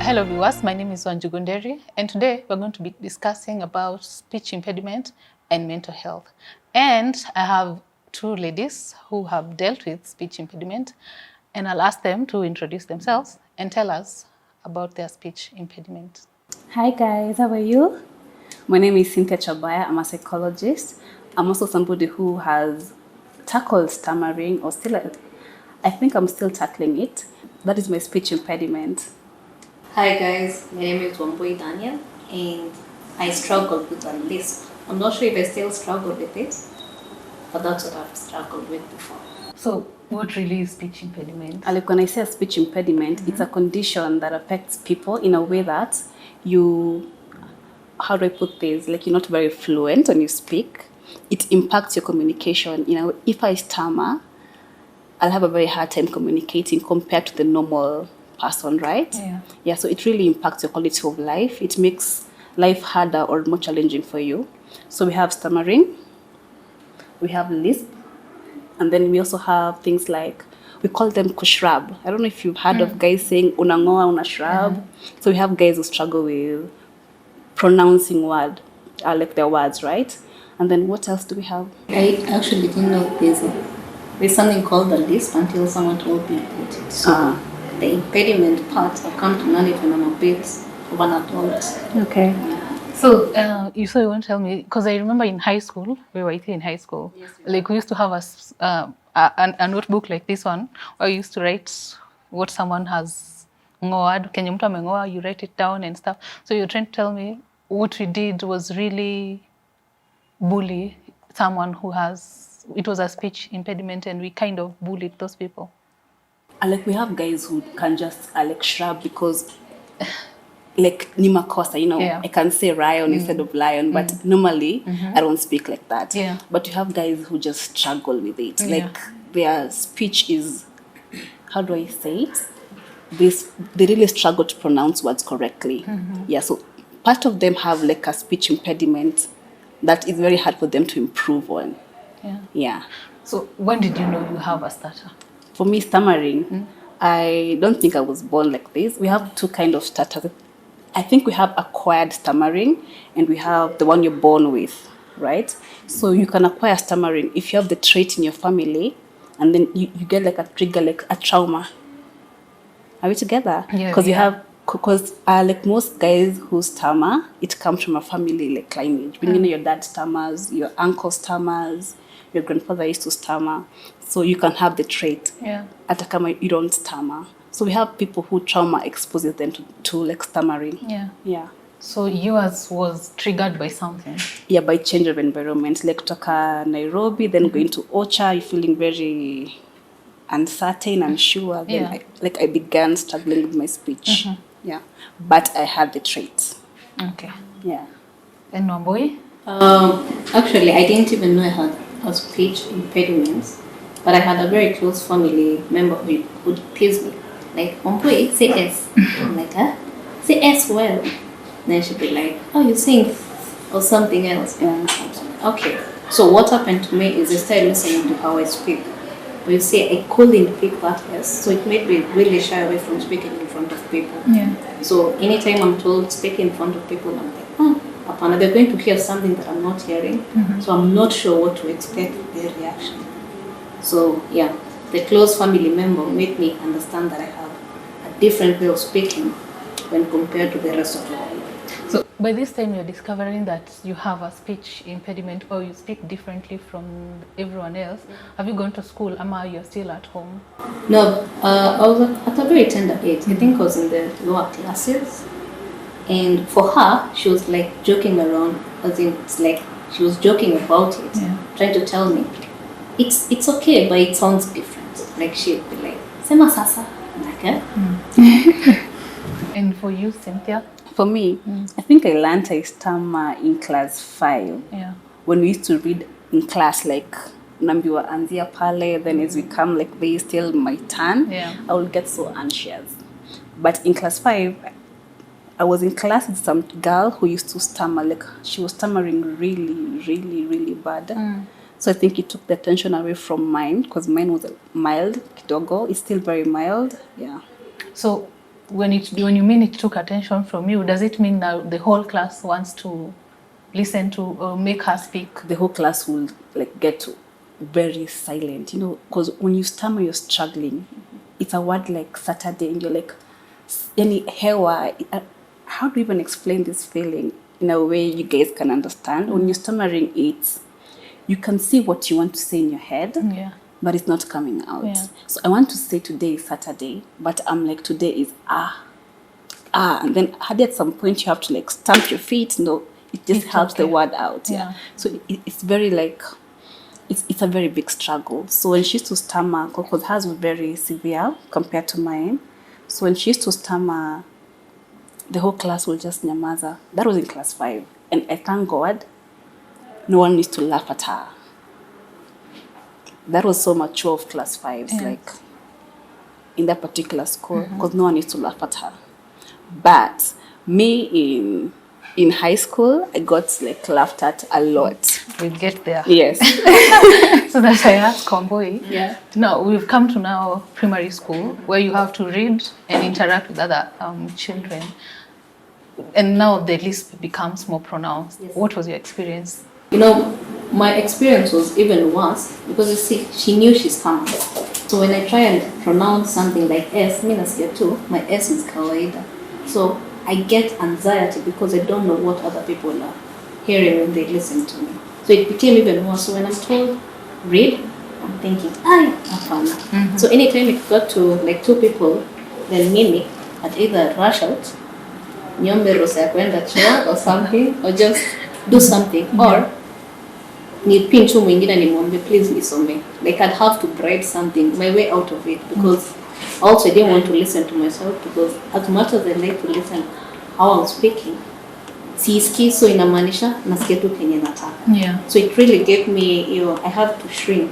Hello viewers, my name is Wanjugunderi, and today we're going to be discussing about speech impediment and mental health. And I have two ladies who have dealt with speech impediment, and I'll ask them to introduce themselves and tell us about their speech impediment. Hi guys, how are you? My name is Cynthia Chabaya. I'm a psychologist. I'm also somebody who has tackled stammering, or I think I'm still tackling it. That is my speech impediment. Hi guys, my name is Wambui Daniel and I struggled with a Lisp. I'm not sure if I still struggle with it, but that's what I've struggled with before. So what really is speech impediment? Like when I say a speech impediment, it's a condition that affects people in a way that you, how do I put this? Like you're not very fluent when you speak. It impacts your communication. You know, if I stammer, I'll have a very hard time communicating compared to the normal person, right? Yeah, so it really impacts your quality of life. It makes life harder or more challenging for you. So we have stammering, we have lisp, and then we also have things like, we call them kushrab. I don't know if you've heard of guys saying unangoa, unashrab. So we have guys who struggle with pronouncing like their words, right? And then what else do we have? I actually didn't know there's something called the Lisp until someone told me about it. So the impediment part I've come to learn it when I'm a bit of an adult. Okay. So you won't tell me, because I remember in high school, we were in high school, like we used to have a notebook like this one, where we used to write what someone has ngoad, kenye mtu amengoa, you write it down and stuff. So you're trying to tell me what we did was really bully someone who it was a speech impediment, and we kind of bullied those people. Like we have guys who can just like shrub because like ni makosa, you know, I can say lion instead of lion, but normally I don't speak like that. But you have guys who just struggle with it. Like their speech is, how do I say it? They really struggle to pronounce words correctly. Yeah, so part of them have like a speech impediment that is very hard for them to improve on. Yeah. So when did you know you have a stutter? For me, stammering, I don't think I was born like this. We have two kinds of stutters. I think we have acquired stammering and we have the one you're born with, right? So you can acquire stammering if you have the trait in your family and then you get like a trigger, like a trauma. Are we together? Because like most guys who stammer, it comes from a family like lineage. You know, your dad stammers, your uncle stammers, your grandfather used to stammer. So you can have the trait. At kama you don't stammer. So we have people who trauma exposes them to like stammering. Yeah. So yours was triggered by something? Yeah, by change of environment. Like kutoka Nairobi, then going to Ocha, you're feeling very uncertain and unsure. Then I began struggling with my speech. Yeah, but I had the traits. Okay. Yeah. And Wambui? Actually, I didn't even know I had a speech impediment, but I had a very close family member who would tease me. Like, Wambui, say S. I'm like, huh? Say S well. Then she'd be like, oh, you sing or something else. Okay. So what happened to me is I started listening to how I speak. But you see, I couldn't pick that S, so it made me really shy away from speaking in front of people. So anytime I'm told speak in front of people, I'm like, they're going to hear something that I'm not hearing. So I'm not sure what to expect with their reaction. So yeah, the close family member made me understand that I have a different way of speaking when compared to the rest of the world. So by this time you're discovering that you have a speech impediment or you speak differently from everyone else. Have you gone to school, or you're still at home? No, I was at a very tender age. I think I was in the lower classes. And for her, she was like joking around, as in it's like she was joking about it, trying to tell me, it's okay, but it sounds different. Like she'd be like, Sema sasa. I'm like, eh? And for you, Cynthia? For me, I think I learned I stammer in class 5. When we used to read in class, like Nambiwa Anzia Pale, then as we come, like they still my turn, I would get so anxious. But in class 5, I was in class with some girl who used to stammer, like she was stammering really, really, really bad. So I think it took the attention away from mine because mine was mild, kidogo. It's still very mild, yeah. So when you mean it took attention from you, does it mean now the whole class wants to listen to or make her speak? The whole class will like get very silent, you know, because when you stammer, you're struggling. It's a word like Saturday, and you're like, any hewa. How do you even explain this feeling in a way you guys can understand? When you're stammering, you can see what you want to say in your head, but it's not coming out. Yeah. So I want to say today is Saturday, but I'm like, today is and then at some point you have to like stamp your feet. No, it just helps the word out. Yeah. So it's very like, it's a very big struggle. So when she used to stammer, because hers was very severe compared to mine. So when she used to stammer, the whole class will just nyamaza. That was in class 5. And I thank God, no one used to laugh at her. That was so mature of class 5s, like in that particular school, because no one used to laugh at her. But me in high school, I got like laughed at a lot. We'll get there. Yes. So that's why I asked Komboy. Yeah. Now we've come to now primary school where you have to read and interact with other children. And now the Lisp becomes more pronounced. Yes. What was your experience? You know, my experience was even worse because you see, she knew she stammered. So when I try and pronounce something like S, mi nasikia tu, my S is kawaida. So I get anxiety because I don't know what other people are hearing when they listen to me. So it became even worse. So when I'm told read, I'm thinking, hapana. So anytime it got to like 2 people, then mimi, I'd either rush out, nyombe ruhusa ya kwenda choo or something, or just do something, or ni pinchu mwingine nimwombe please nisome. Like I'd have to bribe something my way out of it, because also I didn't want to listen to myself, because as much as I like to listen how I'm speaking, siski, so inamaanisha nasikia tu kenye nataka. Yeah. So it really gave me, I have to shrink.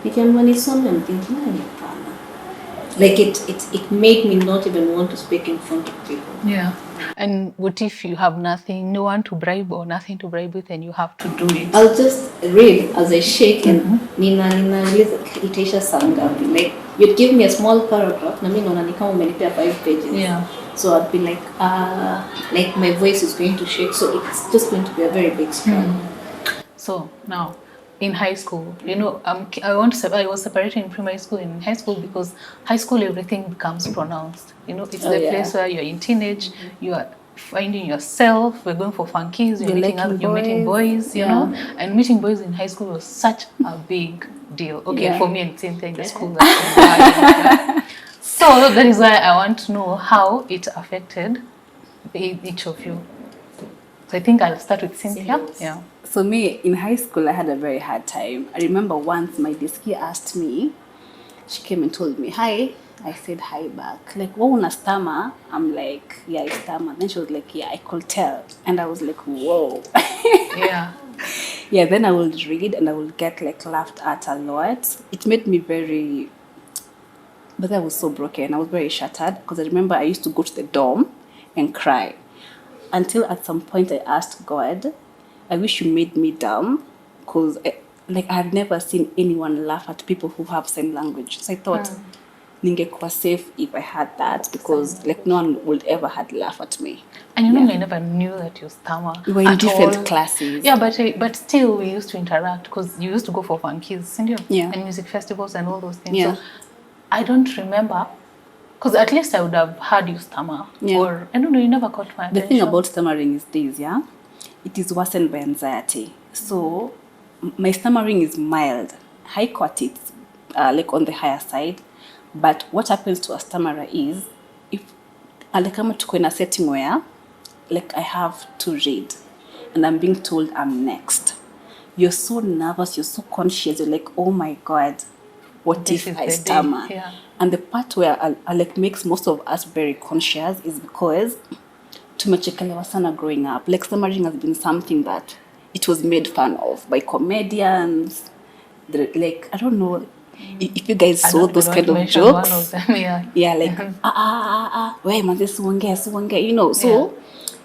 Nikiambiwa nisome, I'm thinking, hapana. Like it made me not even want to speak in front of people. Yeah. And what if you have nothing, no one to bribe or nothing to bribe with, and you have to do it? I'll just read as I shake and nina itaisha saa ngapi. Like you'd give me a small paragraph, na mimi naona ni kama umenipea 5 pages. Yeah. So I'd be like my voice is going to shake. So it's just going to be a very big struggle. So now, in high school, you know, I was separating primary school and high school because high school everything becomes pronounced. You know, it's the place where you're in teenage, you are finding yourself. We're going for funkies. You're meeting boys. You know, and meeting boys in high school was such a big deal. Okay, for me and same thing. The school that so that is why I want to know how it affected each of you. So I think I'll start with Cynthia. Yeah. So me, in high school, I had a very hard time. I remember once my disky asked me, she came and told me, hi. I said hi back. Like, what una stammer? I'm like, yeah, I stammer. Then she was like, yeah, I could tell. And I was like, whoa. Yeah. Yeah, then I would read and I would get like laughed at a lot. It made me very, but I was so broken. I was very shattered because I remember I used to go to the dorm and cry. Until at some point I asked God, I wish you made me dumb, because like I've never seen anyone laugh at people who have same language. So I thought, ningekuwa safe if I had that, because like no one would ever had laugh at me. And you know, I never knew that you stammer. We were in different classes. Yeah, but still we used to interact because you used to go for funkies, and music festivals and all those things. Yeah. So I don't remember. Because at least I would have heard you stammer. Yeah. Or, I don't know, you never caught my attention. The thing about stammering is this, it is worsened by anxiety. So, my stammering is mild. High court, it's like on the higher side. But what happens to a stammerer is, if like I'm in a setting where, like I have to read, and I'm being told I'm next. You're so nervous, you're so conscious, you're like, oh my God, what if I stammer? Yeah. And the part where I like makes most of us very conscious is because tumechekelewa sana growing up. Like stammering has been something that it was made fun of by comedians. Like, I don't know if you guys saw those kind of jokes. One of them, yeah, like wait, man, this one guy, you know. So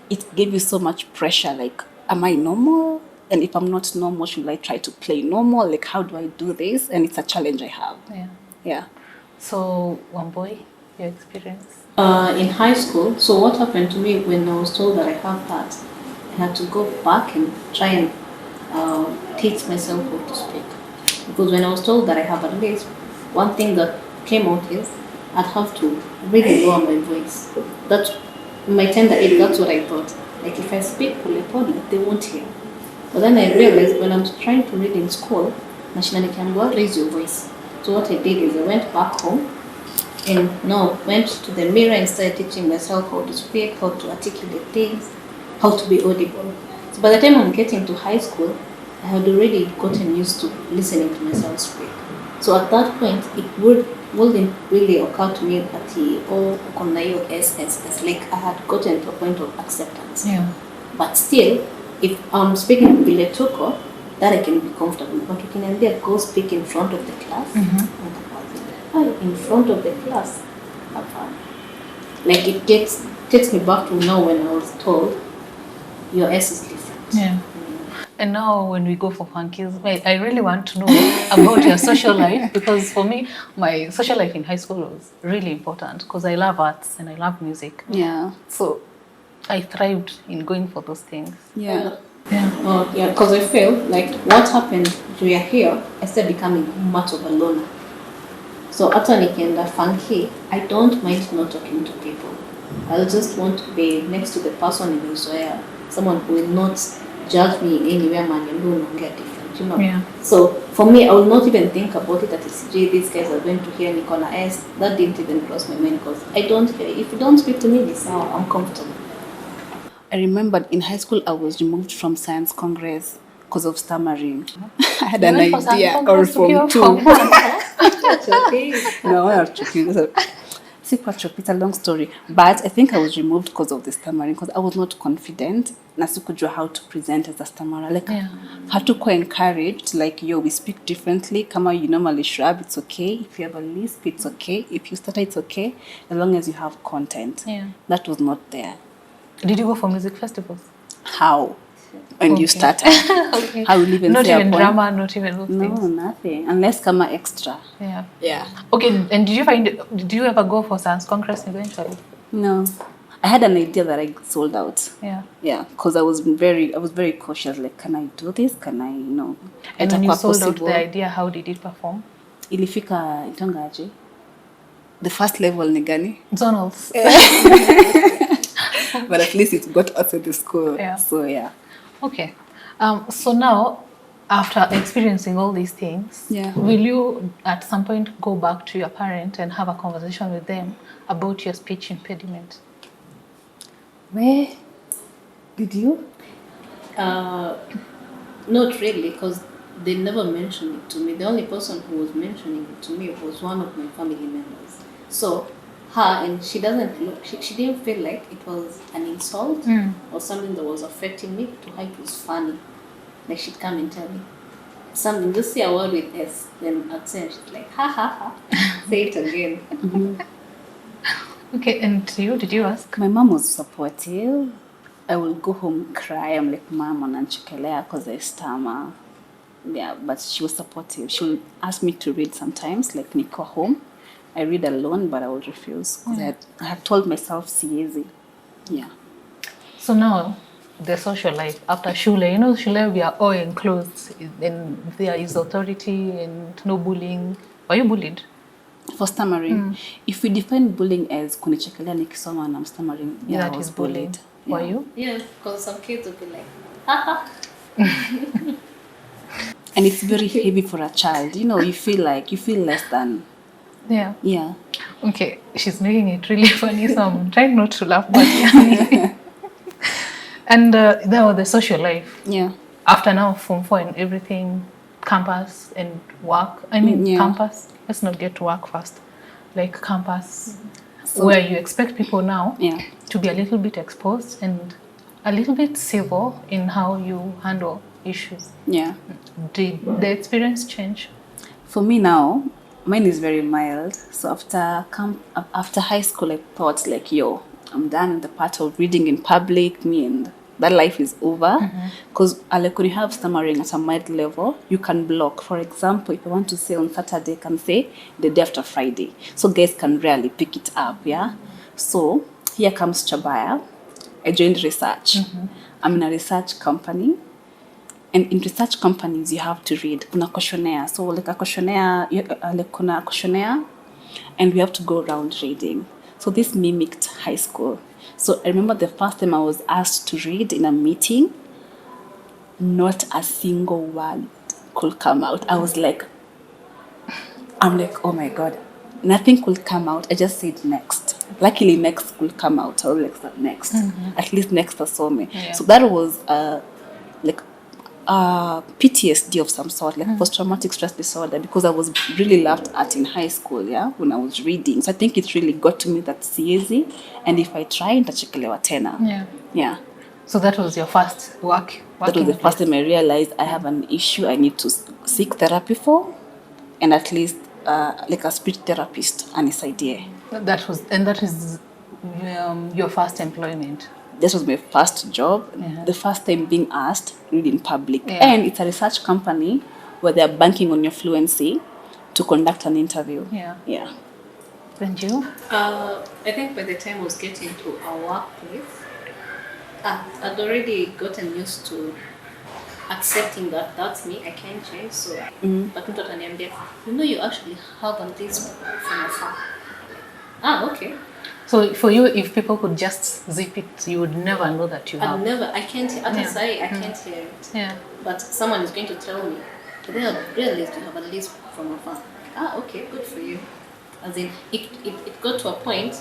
it gave you so much pressure. Like, am I normal? And if I'm not normal, should I try to play normal? Like, how do I do this? And it's a challenge I have. Yeah. Yeah. So, one boy, your experience? In high school, so what happened to me when I was told that I have that, I had to go back and try and teach myself how to speak. Because when I was told that I have a Lisp, one thing that came out is I'd have to really lower my voice. That's my tender age, that's what I thought. Like if I speak polyphony, they won't hear. But then I realized when I'm trying to read in school, nationally can go raise your voice. So what I did is I went back home and now went to the mirror and started teaching myself how to speak, how to articulate things, how to be audible. So by the time I'm getting to high school, I had already gotten used to listening to myself speak. So at that point, wouldn't really occur to me that kuna hiyo SSS, like I had gotten to a point of acceptance. Yeah. But still, if I'm speaking vile tuko, that I can be comfortable. But you can go speak in front of the class. In front of the class, like it takes me back to now when I was told your S is different. Yeah. And now when we go for funkies, I really want to know about your social life, because for me, my social life in high school was really important because I love arts and I love music. Yeah. So I thrived in going for those things. Yeah. Yeah, because I feel like what happened we are here, I started becoming much of a loner. So after nikienda funky, I don't mind not talking to people. I'll just want to be next to the person in Israel, someone who will not judge me anywhere, man, and who will get different, you know. Yeah. So for me, I will not even think about it that these guys are going to hear me corner S. That didn't even cross my mind because I don't care. If you don't speak to me, this now I'm comfortable. I remembered in high school I was removed from Science Congress because of stammering. I had an idea, or from two. That's okay. No, I'm joking. It's a long story. But I think I was removed because of the stammering, because I was not confident. Na sikujua how to present as a stammerer. Like, Yeah. hatukuwa encouraged, like, yo, we speak differently. Kama you normally shrub, it's okay. If you have a lisp, it's okay. If you stutter, it's okay. As long as you have content. Yeah. That was not there. Did you go for music festivals? How? When you stutter. Okay. How will even Not say a even poem? drama, not even those No, things. nothing. Unless kama extra. Yeah. Yeah. Okay, and did you ever go for Science Congress eventually? No. I had an idea that I sold out. Yeah. Yeah, because I was very cautious. Like, can I do this? Can I, And when you itakuwa sold out possible? the idea, how did it perform? Ilifika itangaje? The first level ni gani? Zonals. But at least it got us to the school. Yeah. So yeah. Okay. So now, after experiencing all these things, Yeah. will you at some point go back to your parent and have a conversation with them about your speech impediment? Where did you? Not really, because they never mentioned it to me. The only person who was mentioning it to me was one of my family members. So her, and she doesn't look, she didn't feel like it was an insult or something that was affecting me. To her it was funny. Like she'd come and tell me something, just say a word with S, then I'd say, and she's like, ha ha ha, say it again. Okay, and you, did you ask? My mom was supportive. I will go home cry. I'm like, Mom, unanichekelea because I stammer. Yeah, but she was supportive. She would ask me to read sometimes, like niko home. I read alone, but I would refuse because I had told myself siezi. Yeah. So now, the social life after shule, shule we are all enclosed, and there is authority and no bullying. Were you bullied? For stammering, if we define bullying as kunichekelea nikisoma and I'm stammering, yeah, That I was is bullying. bullied. Were Yeah. you? Yeah, because some kids would be like, ha ha. And it's very heavy for a child. You feel less than. Yeah. Yeah. Okay, she's making it really funny, so I'm trying not to laugh, but yeah. And there was the social life. Yeah. After now, Form 4 and everything, campus and work. I mean, Yeah. campus. Let's not get to work first. Like campus, where you expect people now Yeah. to be a little bit exposed and a little bit civil in how you handle issues. Yeah. Did the experience change? For me now, mine is very mild. So after high school, I thought like, yo, I'm done with the part of reading in public. Me and that life is over. Because like when you have stammering at a mild level, you can block. For example, if you want to say on Saturday, you can say the day after Friday. So guys can rarely pick it up, yeah? So here comes Chabaya. I joined research. I'm in a research company. And in research companies, you have to read. Kuna questionnaire. So like a questionnaire, like kuna questionnaire, and we have to go around reading. So this mimicked high school. So I remember the first time I was asked to read in a meeting, not a single word could come out. I'm like, oh my God, nothing could come out. I just said next. Luckily, next could come out. I was like, next. At least next saw me. Yeah. So that was like PTSD of some sort, like post-traumatic stress disorder, because I was really laughed at in high school, yeah, when I was reading. So I think it really got to me that it's easy, and if I try, nitachekelewa tena. Yeah. So that was your first work? That was the first time I realized I have an issue I need to seek therapy for, and at least like a speech therapist anisaidie. That is your first employment? This was my first job, the first time being asked to read in public. Yeah. And it's a research company where they're banking on your fluency to conduct an interview. Yeah. And you? I think by the time I was getting to our workplace, I'd already gotten used to accepting that that's me, I can't change. So, but mtu ataniambia, you actually have a Lisp from afar. Okay. So for you, if people could just zip it, you would never know that you have. I can't, I can't hear it. Yeah. But someone is going to tell me, today I've realized you have a Lisp from afar. Okay, good for you. As in, it got to a point,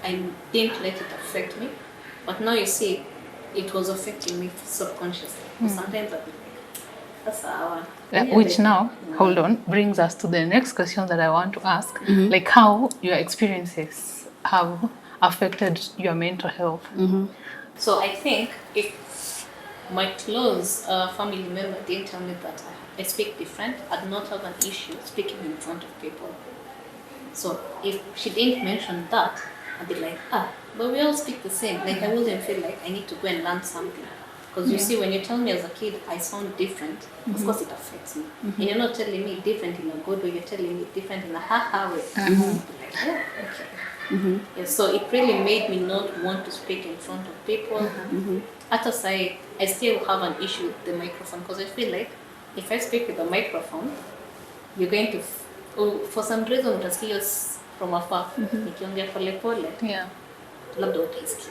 I didn't let it affect me. But now you see, it was affecting me subconsciously. Sometimes I'd be like, that's our... Which now, hold on, brings us to the next question that I want to ask. Like how your experiences have affected your mental health. So I think if my close family member didn't tell me that I speak different, I'd not have an issue speaking in front of people. So if she didn't mention that, I'd be like, but we all speak the same. Like I wouldn't feel like I need to go and learn something. Because you see, when you tell me as a kid I sound different, of course it affects me. And you're not telling me different in a good way, you're telling me different in a ha-ha way. I'd be like, okay. Yeah, so it really made me not want to speak in front of people. At a side, I still have an issue with the microphone because I feel like if I speak with a microphone, you're going to, for some reason, utasikia from afar. Nikiongea pole pole, labda utaisikia.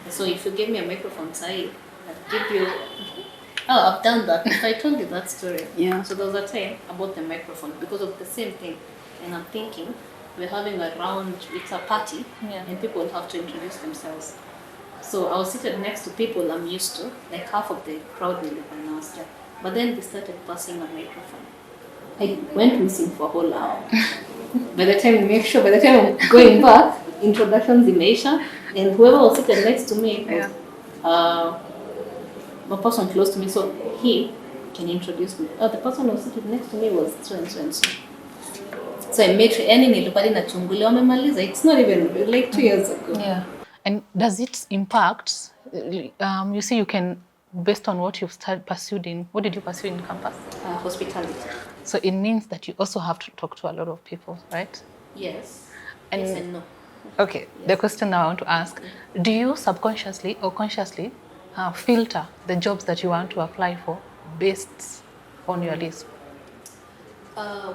So if you give me a microphone, I'll give you. I've done that. I told you that story. Yeah. So there was a time about the microphone because of the same thing, and I'm thinking, we're having a round, it's a party, and people have to introduce themselves. So I was seated next to people I'm used to, like half of the crowd will have announced it. But then they started passing a microphone. I went missing for a whole hour. By the time I'm going back, introductions in Asia, and whoever was seated next to me was a person close to me, so he can introduce me. The person who was seated next to me was so and so and so. So I made sure nilipali na chungulia wamemaliza. It's not even like 2 years ago. Yeah. And does it impact, you see, you can, based on what you've pursued in, what did you pursue in campus? Hospitality. So it means that you also have to talk to a lot of people, right? Yes. And yes and no. Okay, the question I want to ask, do you subconsciously or consciously filter the jobs that you want to apply for based on your list?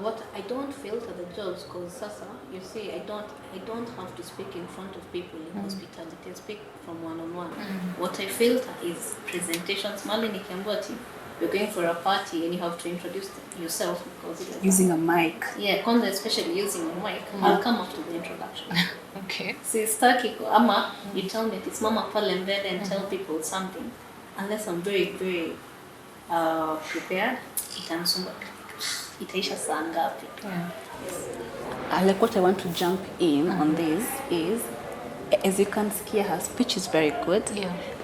What I don't filter the jobs because sasa, you see, I don't have to speak in front of people in hospitality. I speak from one-on-one. What I filter is presentations. Mali nikiambiwa ati you're going for a party and you have to introduce yourself because Using a mic. Yeah, kwanza especially using a mic. I'll come after the introduction. Okay. Si staki ama you tell me it's mama pale mbele and tell people something unless I'm very very prepared, itanisumba. Itaisha saa ngapi? Like what I want to jump in on this is, as you can see, her speech is very good.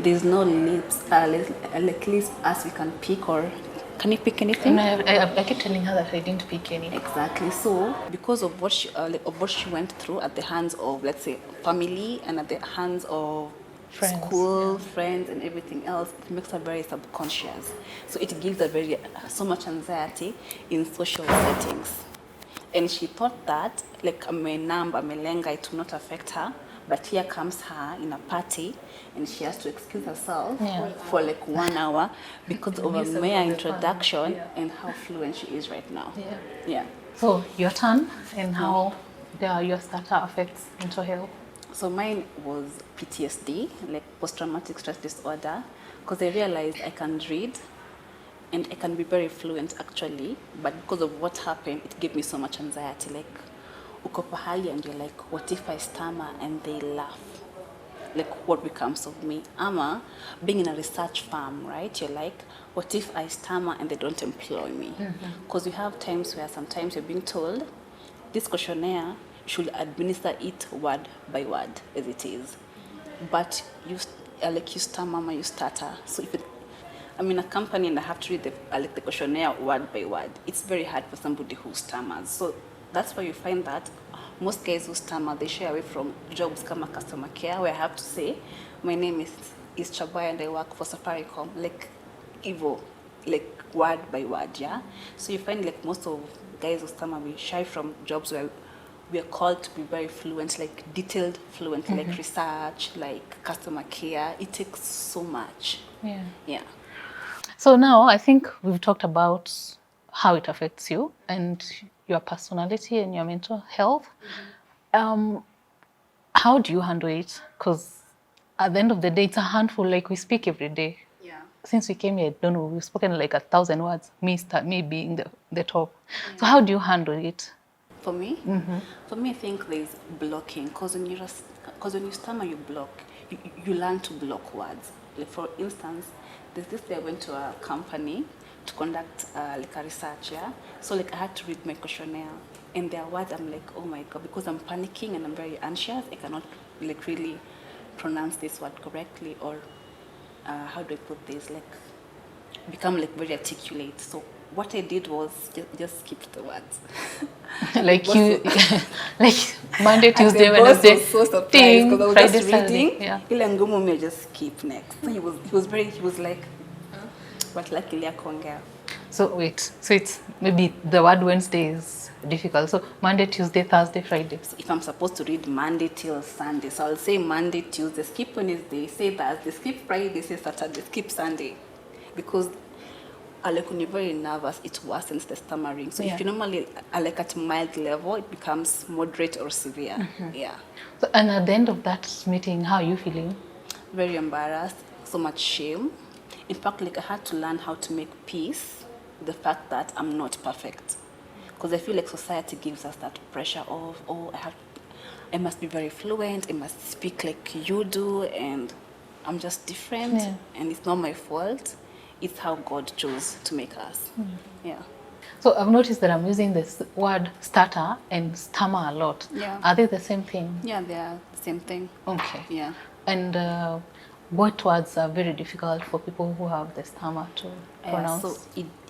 There's no lips, like Lisp as we can pick, or can you pick anything? No, I keep telling her that I didn't pick any. Exactly. So because of what she went through at the hands of, let's say, family and at the hands of Friends, school, friends, and everything else. It makes her very subconscious. So it gives her very so much anxiety in social settings. And she thought that, like, amelenga, it will not affect her. But here comes her in a party, and she has to excuse herself for like 1 hour because of a mere introduction and how fluent she is right now. Yeah. So your turn, and how your starter affects mental health. So mine was PTSD, like post-traumatic stress disorder, because I realized I can read and I can be very fluent actually, but because of what happened, it gave me so much anxiety. Like, uko pahali and you're like, what if I stammer and they laugh? Like, what becomes of me? Ama, being in a research firm, right? You're like, what if I stammer and they don't employ me? Because you have times where sometimes you're being told, this questionnaire should administer it word by word as it is. But you, like you stammer, you stutter. So if it, I'm in a company and I have to read the questionnaire word by word, it's very hard for somebody who stammers. So that's why you find that most guys who stammer, they shy away from jobs kama customer care, where I have to say, my name is Chaboy and I work for Safaricom, like evil, like word by word, yeah? So you find like most of guys who stammer, we shy from jobs where we are called to be very fluent, like detailed fluent, like research, like customer care. It takes so much. Yeah. So now I think we've talked about how it affects you and your personality and your mental health. How do you handle it? Because at the end of the day, it's a handful. Like, we speak every day. Yeah. Since we came here, I don't know, we've spoken like 1,000 words, me being the top. So how do you handle it? For me, I think there's blocking. Because when you stammer, you block. You learn to block words. Like, for instance, there's this day I went to a company to conduct like a research, yeah? So like I had to read my questionnaire, and there are words I'm like, oh my God, because I'm panicking and I'm very anxious, I cannot like really pronounce this word correctly, or how do I put this, like become like very articulate. So what I did was just skip the words. Like you, like Monday, Tuesday, And the boss Wednesday, was so surprised thing, because I was Friday, just reading. Saturday. Yeah. Ile ngumu me just skip next. So he was like, but luckily akongea. So wait, so it's maybe the word Wednesday is difficult. So Monday, Tuesday, Thursday, Friday. So if I'm supposed to read Monday till Sunday, so I'll say Monday, Tuesday, skip Wednesday, say Thursday, skip Friday, say Saturday, skip Sunday, because like when you're very nervous, it worsens the stammering. So if you normally are like at mild level, it becomes moderate or severe. Yeah. So, and at the end of that meeting, how are you feeling? Very embarrassed, so much shame. In fact, like I had to learn how to make peace with the fact that I'm not perfect. Because I feel like society gives us that pressure of, oh, I must be very fluent, I must speak like you do, and I'm just different, and it's not my fault. It's how God chose to make us. Yeah. So I've noticed that I'm using this word stutter and stammer a lot. Yeah. Are they the same thing? Yeah, they are the same thing. Okay. Yeah. And what words are very difficult for people who have the stammer to pronounce? So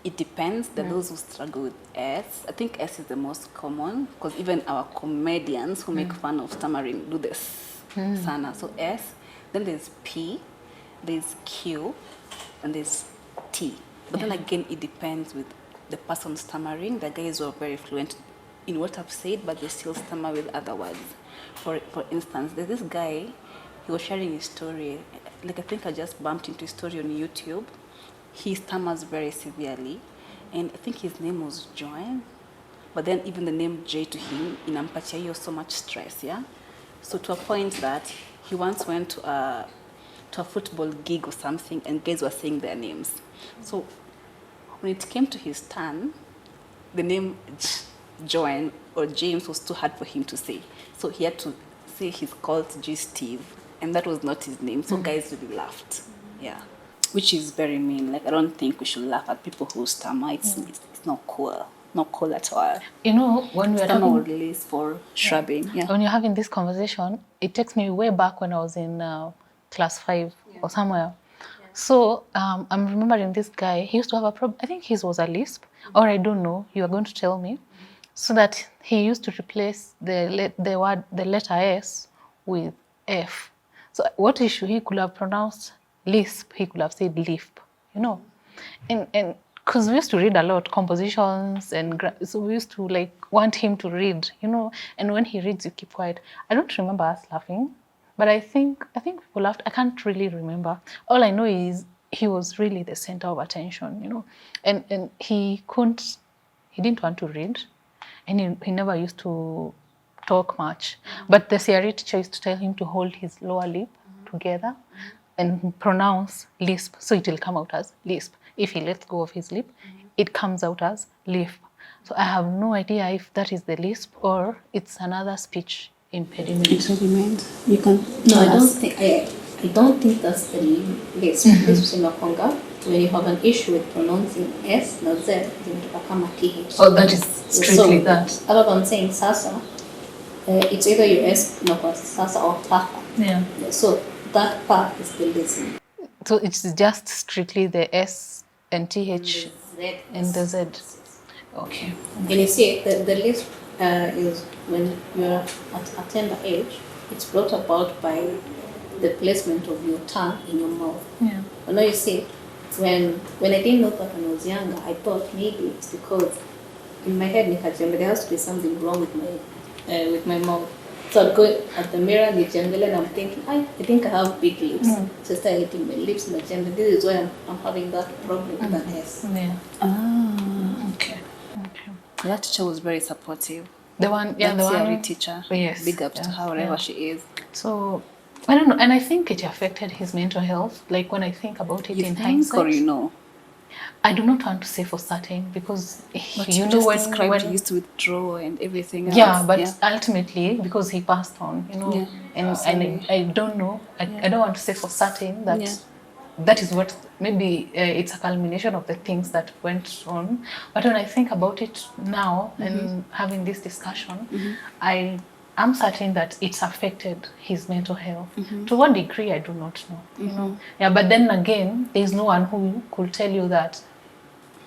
it depends. There are those who struggle with S. I think S is the most common, because even our comedians who make fun of stammering do this sana. So S, then there's P, there's Q, and there's T. But then again, it depends with the person stammering. The guys who are very fluent in what I've said, but they still stammer with other words. For instance, there's this guy, he was sharing his story. Like, I think I just bumped into his story on YouTube. He stammers very severely, and I think his name was Joan. But then even the name J to him, inampatia hiyo so much stress, yeah? So to a point that he once went to a football gig or something, and guys were saying their names. So when it came to his turn, the name Joan or James was too hard for him to say. So he had to say he's called G Steve, and that was not his name. So guys really laughed. Yeah. Which is very mean. Like, I don't think we should laugh at people who stammer. It's not cool. Not cool at all. You know, when we're Stammer talking, or release for shrubbing. Yeah. when you're having this conversation, it takes me way back when I was in class 5 or somewhere. So I'm remembering this guy. He used to have a problem. I think his was a Lisp, or I don't know. You are going to tell me. So that he used to replace the letter S with F. So what issue? He could have pronounced lisp, he could have said lisp, you know. And because we used to read a lot compositions so we used to like want him to read, you know. And when he reads, you keep quiet. I don't remember us laughing, but I think people laughed. I can't really remember. All I know is he was really the center of attention, you know. And he didn't want to read, and he never used to talk much. But the CRE teacher used to tell him to hold his lower lip together and pronounce lisp, so it will come out as lisp. If he lets go of his lip, it comes out as lisp. So I have no idea if that is the lisp or it's another speech impediment. Impediment. You can No, tell I don't us. think I don't think that's the Lisp. Lisp inakwanga when you have an issue with pronouncing S na Z zinatoka kama TH. Oh, that is strictly So, that. other than saying sasa, it's either your S inakuwa sasa or papa. Yeah. So that pa is the Lisp. So it's just strictly the S and TH Z and the Z. Okay. And you see, the Lisp is when you're at a tender age, it's brought about by the placement of your tongue in your mouth. Yeah. But now you see, when I didn't know that when I was younger, I thought maybe it's because in my head, there has to be something wrong with my mouth. So I'd go at the mirror and I'm thinking, I think I have big lips. So I start hitting my lips and this is why I'm having that problem with that S. Yeah. Ah. Okay. That teacher was very supportive. The one, yeah, That the theory one. teacher. Yes. Big ups to her, wherever she is. So I don't know, and I think it affected his mental health. Like when I think about it You in think, hindsight, or you know? I do not want to say for certain because But you you know just when described he used to withdraw and everything else. yeah, but ultimately because he passed on, you know, Yeah. and I don't know. I don't want to say for certain that Yeah. that is what maybe it's a culmination of the things that went on. But when I think about it now and having this discussion, I am certain that it's affected his mental health. To what degree, I do not know. You know, yeah. But then again, there's no one who could tell you that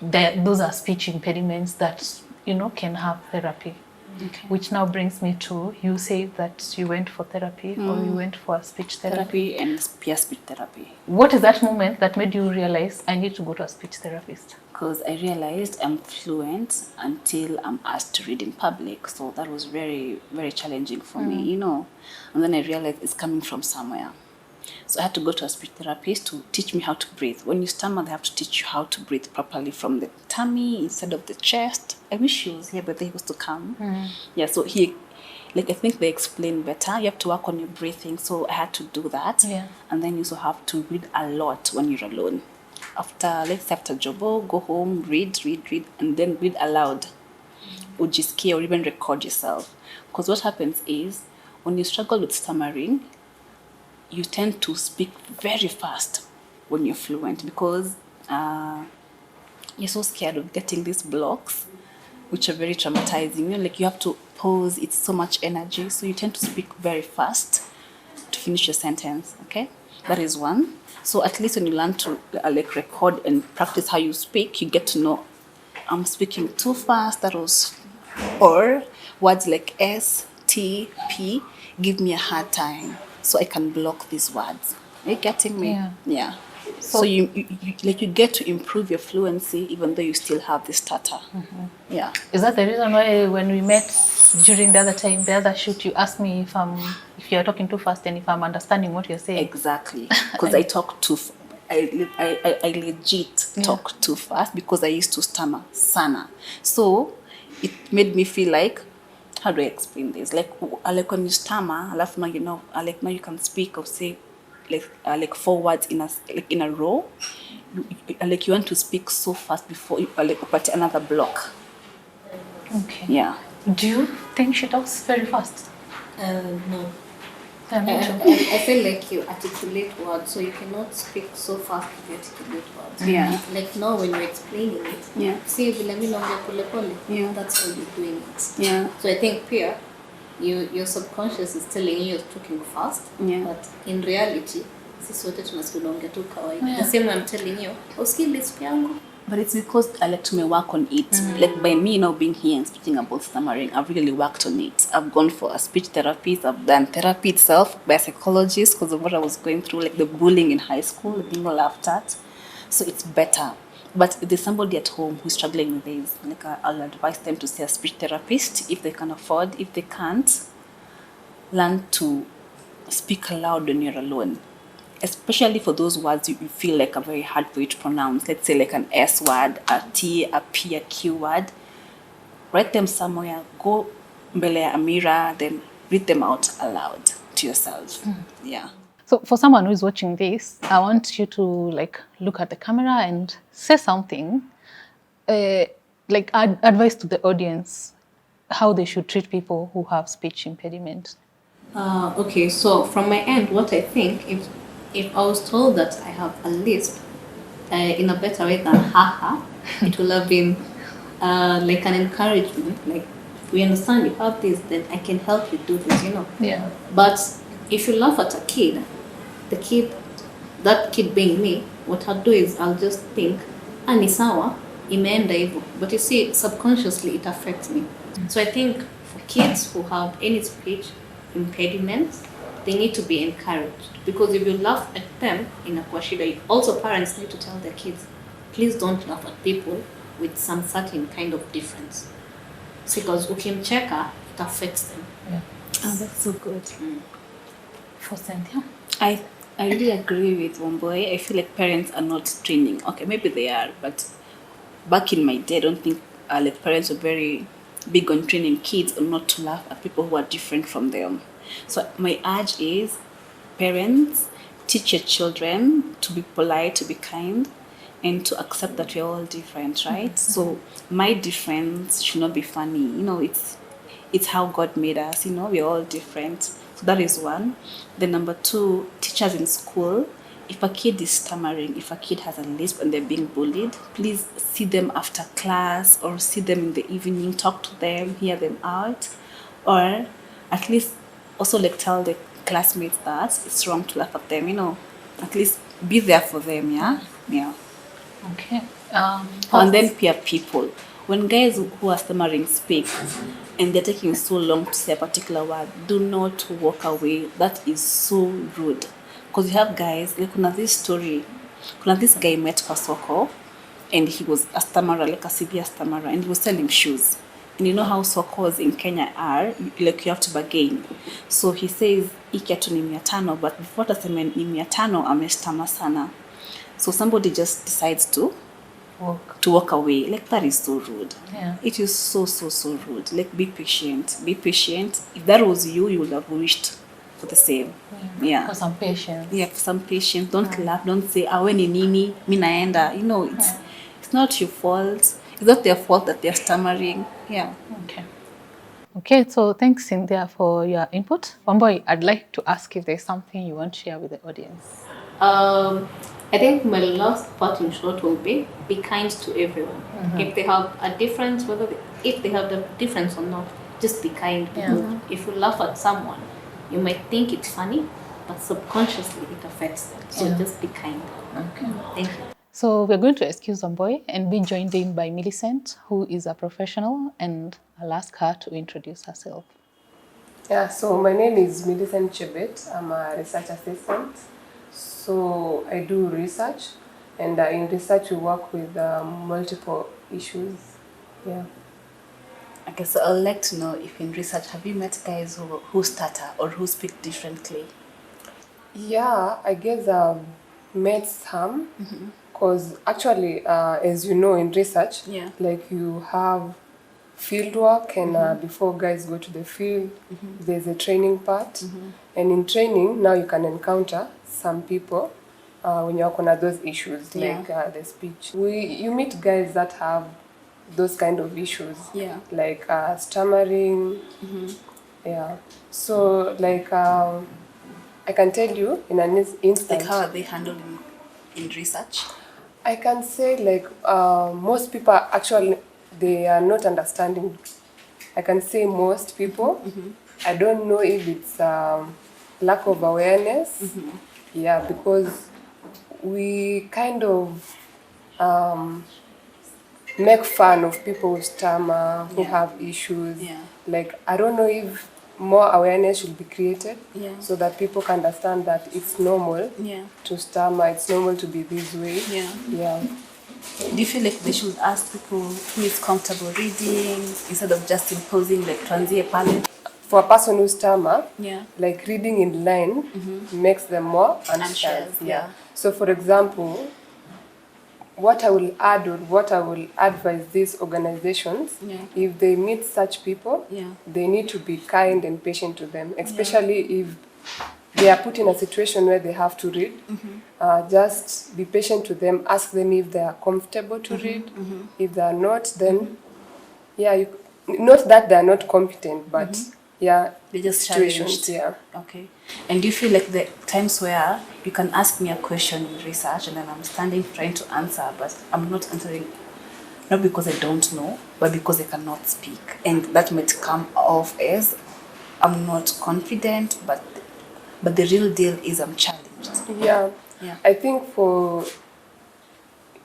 those are speech impediments that you know can have therapy. Okay. Which now brings me to, you say that you went for therapy or you went for speech therapy. Therapy and peer speech therapy. What is that moment that made you realize I need to go to a speech therapist? Because I realized I'm fluent until I'm asked to read in public. So that was very, very challenging for me, you know. And then I realized it's coming from somewhere. So I had to go to a speech therapist to teach me how to breathe. When you stammer, they have to teach you how to breathe properly from the tummy instead of the chest. I wish he was here, but he was to come. Yeah, so I think they explain better. You have to work on your breathing. So I had to do that. Yeah. And then you also have to read a lot when you're alone. After jobo, go home, read, and then read aloud. Ujisikie or even record yourself. Because what happens is, when you struggle with stammering, you tend to speak very fast when you're fluent because you're so scared of getting these blocks, which are very traumatizing. You know, like you have to pause, it's so much energy. So you tend to speak very fast to finish your sentence, okay? That is one. So at least when you learn to record and practice how you speak, you get to know, I'm speaking too fast, or words like S, T, P give me a hard time. So I can block these words. Are you getting me? Yeah. So you get to improve your fluency even though you still have the stutter. Yeah. Is that the reason why when we met during the other shoot, you asked me if you're talking too fast and if I'm understanding what you're saying? Exactly. Because I talk too I legit talk too fast because I used to stammer sana. So it made me feel like, how do I explain this? Like when you stammer, now you know, now you can speak or say like 4 words in a row. You want to speak so fast before you put another block. Okay. Yeah. Do you think she talks very fast? No. I I feel like you articulate words, so you cannot speak so fast to articulate words. Yeah. Like now when you're explaining it, Yeah. see vile mimi naongea pole pole. Yeah. That's how you're doing it. Yeah. So I think pia your subconscious is telling you you're talking fast, but in reality sisi wote tunasikia unaongea tu kawaida. The same way I'm telling you, usikii lisp yangu. But it's because I like to work on it. Like by me now being here and speaking about stammering, I've really worked on it. I've gone for a speech therapist. I've done therapy itself by a psychologist because of what I was going through, like the bullying in high school, the thing I laughed at. So it's better. But if there's somebody at home who's struggling with this, like I'll advise them to see a speech therapist if they can afford. If they can't, learn to speak aloud when you're alone. Especially for those words you feel like are very hard for you to pronounce. Let's say like an S word, a T, a P, a Q word. Write them somewhere, go mbele ya a mirror, then read them out aloud to yourself. Yeah. So for someone who is watching this, I want you to like look at the camera and say something, like advice to the audience, how they should treat people who have speech impediment. Okay, so from my end, what I think, if I was told that I have a lisp in a better way than haha, it will have been like an encouragement. Like, we understand you have this, then I can help you do this, Yeah. But if you laugh at a kid, that kid being me, what I'll do is I'll just think, ni sawa, imeenda hivyo. But you see, subconsciously it affects me. So I think for kids who have any speech impediments, they need to be encouraged. Because if you laugh at them in a kwashida, also parents need to tell their kids, please don't laugh at people with some certain kind of difference. Because ukimcheka, it affects them. Yeah. Oh, that's so good. For Cynthia. I really agree with Womboy. I feel like parents are not training. Okay, maybe they are, but back in my day, I don't think like parents were very big on training kids on not to laugh at people who are different from them. So my urge is, parents, teach your children to be polite, to be kind, and to accept that we're all different, right? Mm-hmm. So my difference should not be funny. It's how God made us. We're all different. So that is one. Then number two, teachers in school. If a kid is stammering, if a kid has a lisp and they're being bullied, please see them after class or see them in the evening, talk to them, hear them out, or at least also like tell the classmates that it's wrong to laugh at them, at least be there for them, yeah? Yeah. Okay. And then peer people. When guys who are stammering speak and they're taking so long to say a particular word, do not walk away. That is so rude. Because you have guys, like this guy met kwa soko and he was a stammerer, like a severe stammerer, and he was selling shoes. And you know how sokos in Kenya are, like you have to bargain. So he says, hii kiatu ni 500, but before taseme ni 500, ameshtama sana. So somebody just decides to walk away. Like, that is so rude. Yeah. It is so rude. Like, be patient. Be patient. If that was you, you would have wished for the same. Yeah. For some patience. Yeah, for some patience. Don't laugh. Don't say, we ni nini, mi naenda. It's not your fault. It's not their fault that they're stammering. Yeah. Okay, so thanks, Cynthia, for your input. Womboy, I'd like to ask if there's something you want to share with the audience. I think my last part in short will be kind to everyone. Mm-hmm. If they have a difference, if they have the difference or not, just be kind. Because if you laugh at someone, you might think it's funny, but subconsciously it affects them. So just be kind. Okay. Thank you. So we're going to excuse Womboy and be joined in by Millicent, who is a professional, and I'll ask her to introduce herself. Yeah, so my name is Millicent Chebet. I'm a research assistant. So I do research, and in research we work with multiple issues. Yeah. Okay, so I'd like to know if in research, have you met guys who stutter or who speak differently? Yeah, I guess I've met some, because actually, as you know, in research, like you have field work, and before guys go to the field, there's a training part, and in training, now you can encounter some people when you're on those issues, like the speech. You meet guys that have those kind of issues, like stammering. Yeah. So like I can tell you in an instance. Like, how are they handled in research? I can say like most people actually, they are not understanding. I can say most people. I don't know if it's lack of awareness. Yeah, because we kind of make fun of people who stammer, who Yeah. have issues. Yeah. Like, I don't know if more awareness should be created Yeah. so that people can understand that it's normal Yeah. to stammer, it's normal to be this way. Yeah. Yeah. Do you feel like they should ask people who is comfortable reading instead of just imposing like transier palette? For a person who stammer, Yeah. like reading in line makes them more anxious. Anxious, yeah. So, for example, what I will add or what I will advise these organizations, Yeah. if they meet such people, Yeah. they need to be kind and patient to them, especially if they are put in a situation where they have to read. Just be patient to them, ask them if they are comfortable to read. If they are not, then not that they are not competent, but They just situations, challenged. yeah. Okay. And do you feel like the times where you can ask me a question in research and then I'm standing trying to answer, but I'm not answering not because I don't know, but because I cannot speak. And that might come off as I'm not confident, but the real deal is I'm challenged. Yeah. Yeah. I think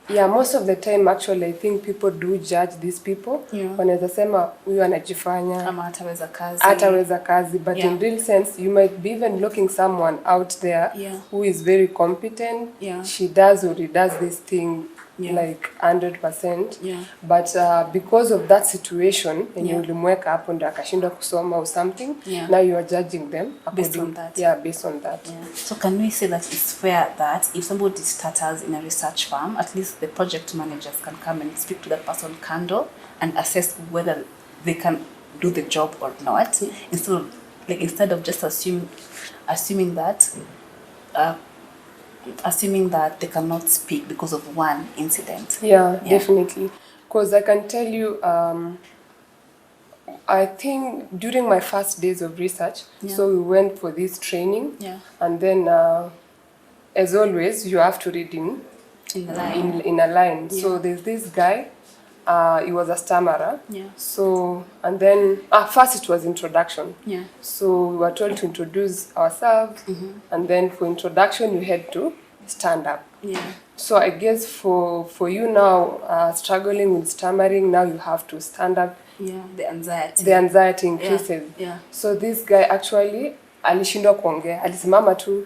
most of the time actually I think people do judge these people. Yeah. Wanaweza sema huyu anajifanya Ama hataweza kazi. ataweza kazi, but Yeah. in real sense you might be even looking someone out there Yeah. who is very competent. Yeah. She does or he does this thing Yeah. like 100%. Yeah. But because of that situation yenye Yeah. ulimweka hapo ndo akashindwa kusoma or something, Yeah. now you are judging them Based on according- that. Yeah, based on that. Yeah. So can we say that it's fair that if somebody stutters in a research firm, at least the project managers can come and speak to that person candor and assess whether they can do the job or not, instead of just assuming that they cannot speak because of one incident. Yeah, definitely. Because I can tell you, I think during my first days of research, so we went for this training, and then as always, you have to read in a line. In a line. Yeah. So there's this guy, he was a stammerer. Yeah. So, and then first it was introduction. Yeah. So we were told to introduce ourselves, and then for introduction you had to stand up. Yeah. So I guess for you now, struggling with stammering, now you have to stand up. Yeah. The anxiety. The anxiety increases. Yeah. So this guy actually alishindwa kuongea, alisimama tu,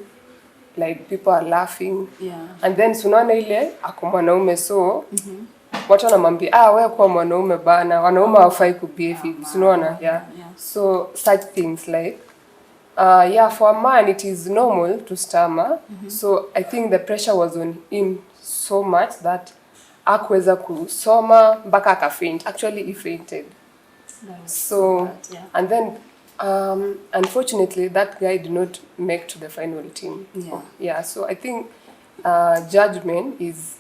like people are laughing. Yeah. And then sunaona ile ako mwanaume, so watu wanamwambia wewe kwa mwanaume bana, wanaume hawafai kubehave hivi, unaona? Yeah. So such things like for a man it is normal to stammer. So I think the pressure was on him so much that hakuweza kusoma mpaka akafaint. Actually he fainted. So bad, yeah. and then unfortunately that guy did not make to the final team. Yeah. So I think judgment is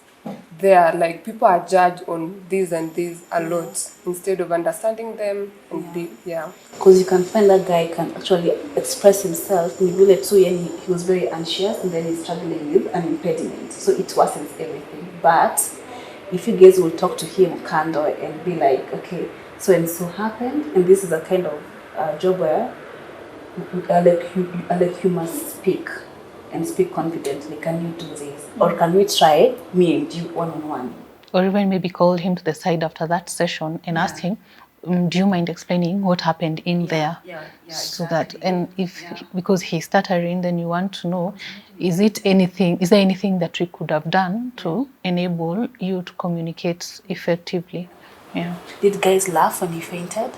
there, like people are judged on this and this a lot instead of understanding them and because you can find that guy can actually express himself. He was very anxious and then he's struggling with an impediment, so it worsens everything. But if you guys will talk to him candor and be like, okay, so and so happened, and this is a kind of job where you must speak and speak confidently. Can you do this? Or can we try me and you one-on-one? Or even maybe call him to the side after that session and ask him, do you mind explaining what happened in there? So that, and if, because he's stuttering, then you want to know, is there anything that we could have done to enable you to communicate effectively? Yeah. Did guys laugh when he fainted?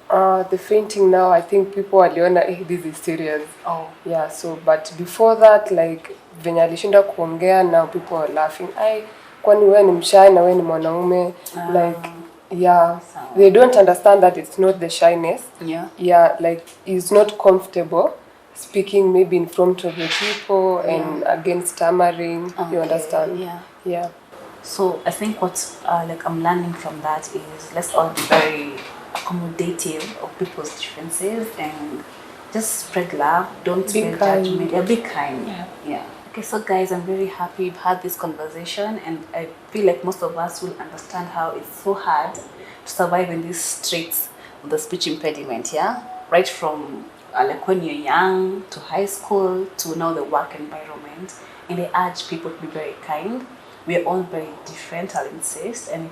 The fainting now, I think people waliona this is serious. Oh. Yeah, so but before that, like venye alishinda kuongea, now people are laughing. Kwani wewe ni mshy na wewe ni mwanaume? Like they don't understand that it's not the shyness. Like he's not comfortable speaking maybe in front of the people and against stammering. Okay. You understand? Yeah. So I think what I'm learning from that is let's all be very accommodative of people's differences and just spread love. Don't spread judgment. Be kind. Yeah. Okay, so guys, I'm very happy we've had this conversation, and I feel like most of us will understand how it's so hard to survive in these streets with the speech impediment. Yeah, right from like when you're young to high school to now the work environment. And I urge people to be very kind. We are all very different, I'll insist, and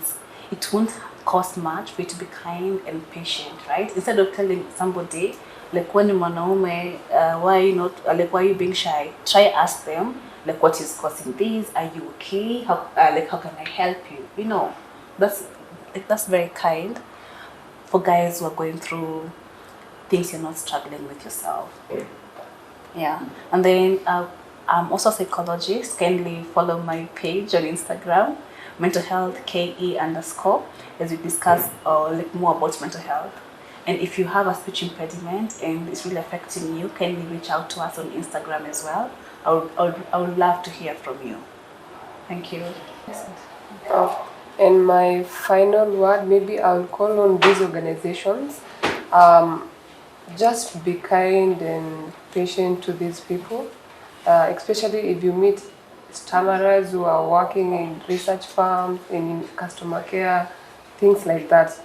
it won't cost much for you to be kind and patient, right? Instead of telling somebody, like when mwanaume, why are you not, like why are you being shy? Try ask them, like what is causing this? Are you okay? How can I help you? You know, that's very kind for guys who are going through things you're not struggling with yourself. Yeah, and then I'm also a psychologist. Kindly follow my page on Instagram, mental health KE_, as we discuss like more about mental health. And if you have a speech impediment and it's really affecting you, kindly reach out to us on Instagram as well. I would love to hear from you. Thank you. And my final word, maybe I'll call on these organizations. Um, just be kind and patient to these people, especially if you meet stammerers who are working in research firms, in customer care, things like that.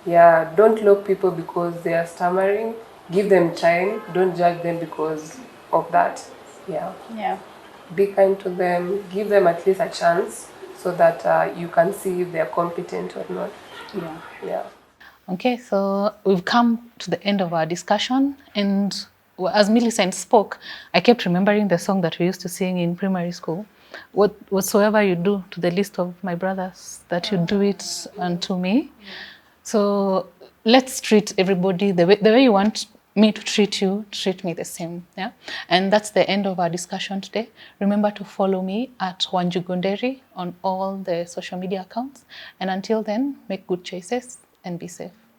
Yeah, don't lock people because they are stammering. Give them time. Don't judge them because of that. Yeah. Yeah. Be kind to them. Give them at least a chance so that you can see if they are competent or not. Yeah. Yeah. Okay, so we've come to the end of our discussion, and as Millicent spoke, I kept remembering the song that we used to sing in primary school. Whatsoever you do to the least of my brothers, that you do it unto me. So let's treat everybody the way you want me to treat you, treat me the same. Yeah, and that's the end of our discussion today. Remember to follow me at Wanjugonderi on all the social media accounts, and until then, make good choices and be safe.